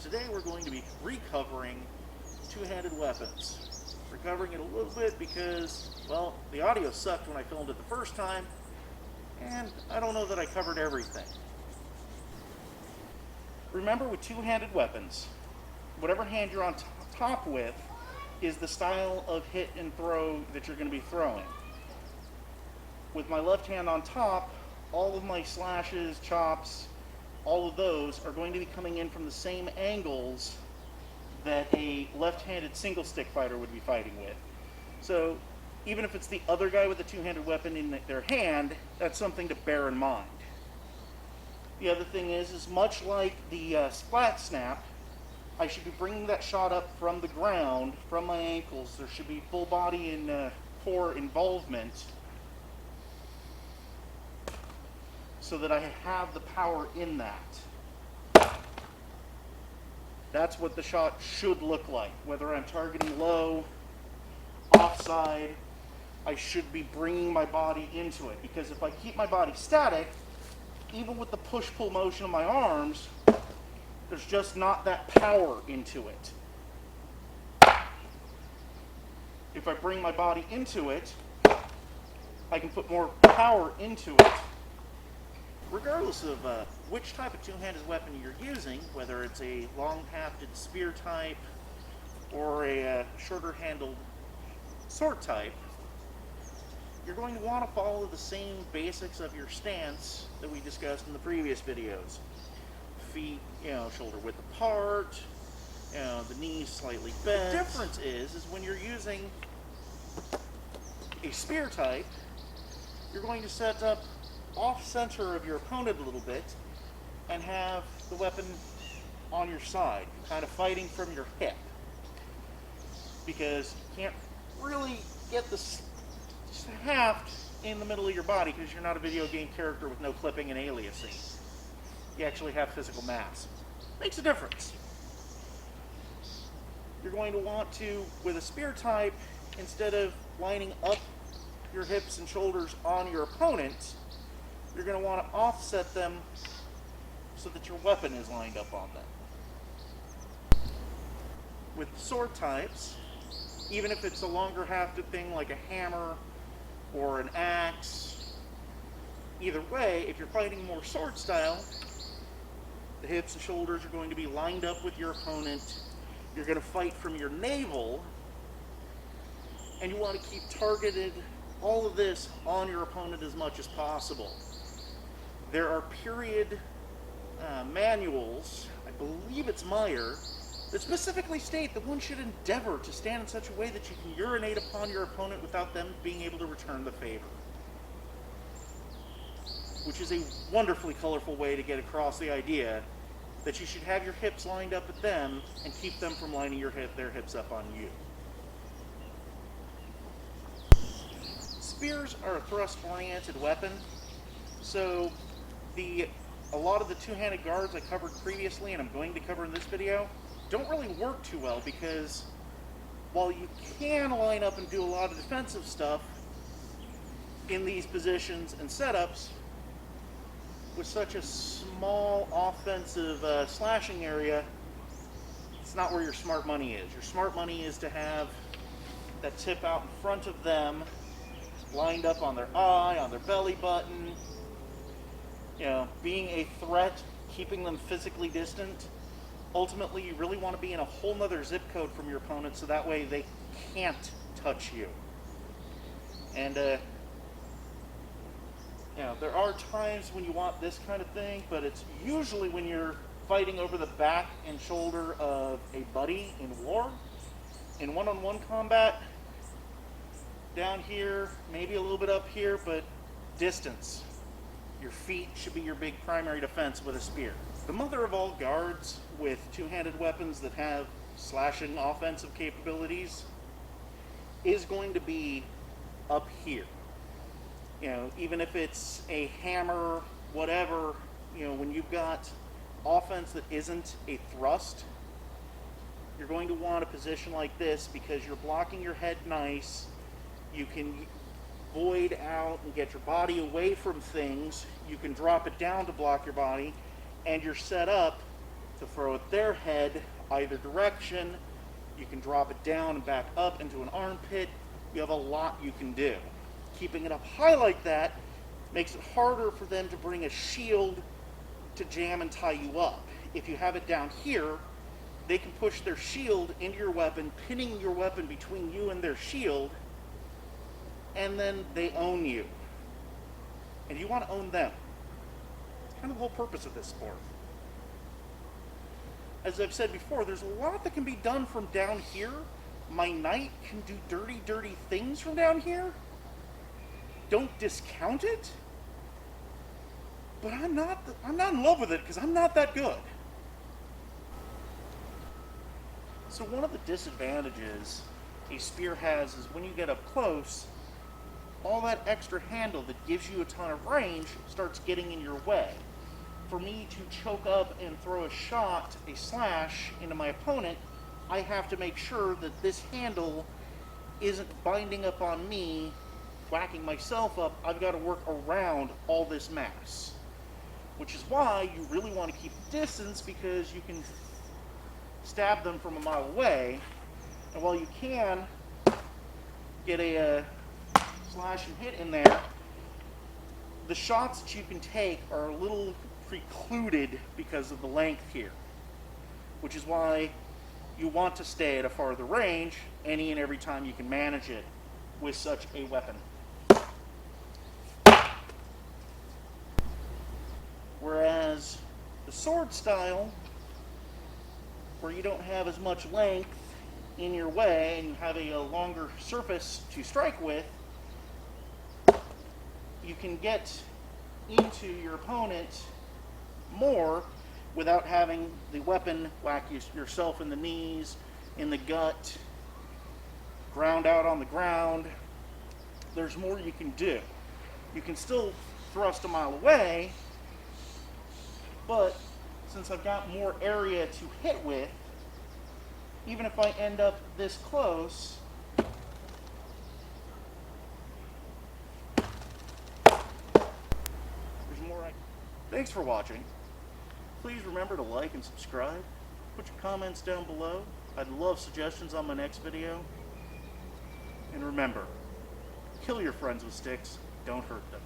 today we're going to be recovering two-handed weapons. Recovering it a little bit because, well, the audio sucked when I filmed it the first time, and I don't know that I covered everything. Remember, with two-handed weapons, whatever hand you're on top with is the style of hit and throw that you're going to be throwing. With my left hand on top, all of my slashes, chops, all of those are going to be coming in from the same angles that a left-handed single stick fighter would be fighting with. So even if it's the other guy with a two-handed weapon in their hand, that's something to bear in mind. The other thing is much like the splat snap, I should be bringing that shot up from the ground, from my ankles. There should be full body and core involvement so that I have the power in that. That's what the shot should look like. Whether I'm targeting low, offside, I should be bringing my body into it. Because if I keep my body static, even with the push-pull motion of my arms, there's just not that power into it. If I bring my body into it, I can put more power into it. Regardless of which type of two-handed weapon you're using, whether it's a long-hafted spear type or a shorter-handled sword type, you're going to want to follow the same basics of your stance that we discussed in the previous videos. Feet, shoulder width apart, the knees slightly bent. The difference is when you're using a spear type, you're going to set up off center of your opponent a little bit and have the weapon on your side, kind of fighting from your hip, because you can't really get the haft in the middle of your body because you're not a video game character with no clipping and aliasing. You actually have physical mass. Makes a difference. You're going to want to, with a spear type, instead of lining up your hips and shoulders on your opponent, you're going to want to offset them so that your weapon is lined up on them. With sword types, even if it's a longer hafted thing like a hammer or an axe, either way, if you're fighting more sword style, the hips and shoulders are going to be lined up with your opponent. You're going to fight from your navel, and you want to keep targeted all of this on your opponent as much as possible. There are period manuals, I believe it's Meyer, that specifically state that one should endeavor to stand in such a way that you can urinate upon your opponent without them being able to return the favor. Which is a wonderfully colorful way to get across the idea that you should have your hips lined up at them and keep them from lining their hips up on you. Spears are a thrust-oriented weapon, so a lot of the two-handed guards I covered previously and I'm going to cover in this video don't really work too well, because while you can line up and do a lot of defensive stuff in these positions and setups, with such a small offensive slashing area, it's not where your smart money is. Your smart money is to have that tip out in front of them, lined up on their eye, on their belly button, being a threat, keeping them physically distant. Ultimately, you really want to be in a whole nother zip code from your opponent so that way they can't touch you. And there are times when you want this kind of thing, but it's usually when you're fighting over the back and shoulder of a buddy in war. In one-on-one combat, down here, maybe a little bit up here, but distance. Your feet should be your big primary defense with a spear. The mother of all guards with two-handed weapons that have slashing offensive capabilities is going to be up here. Even if it's a hammer, whatever, when you've got offense that isn't a thrust, you're going to want a position like this because you're blocking your head nice. You can void out and get your body away from things. You can drop it down to block your body, and you're set up to throw at their head either direction. You can drop it down and back up into an armpit. You have a lot you can do. Keeping it up high like that makes it harder for them to bring a shield to jam and tie you up. If you have it down here, they can push their shield into your weapon, pinning your weapon between you and their shield, and then they own you. And you want to own them. It's kind of the whole purpose of this sport. As I've said before, there's a lot that can be done from down here. My knight can do dirty, dirty things from down here. Don't discount it. But I'm not in love with it because I'm not that good. So one of the disadvantages a spear has is when you get up close, all that extra handle that gives you a ton of range starts getting in your way. For me to choke up and throw a shot, a slash, into my opponent, I have to make sure that this handle isn't binding up on me, whacking myself up. I've got to work around all this mass. Which is why you really want to keep distance, because you can stab them from a mile away. And while you can get a slash and hit in there, the shots that you can take are a little precluded because of the length here. Which is why you want to stay at a farther range any and every time you can manage it with such a weapon. Whereas the sword style, where you don't have as much length in your way and you have a longer surface to strike with, you can get into your opponent more without having the weapon whack yourself in the knees, in the gut, ground out on the ground. There's more you can do. You can still thrust a mile away, but since I've got more area to hit with, even if I end up this close, there's more. Thanks for watching. Please remember to like and subscribe. Put your comments down below. I'd love suggestions on my next video. And remember, kill your friends with sticks, don't hurt them.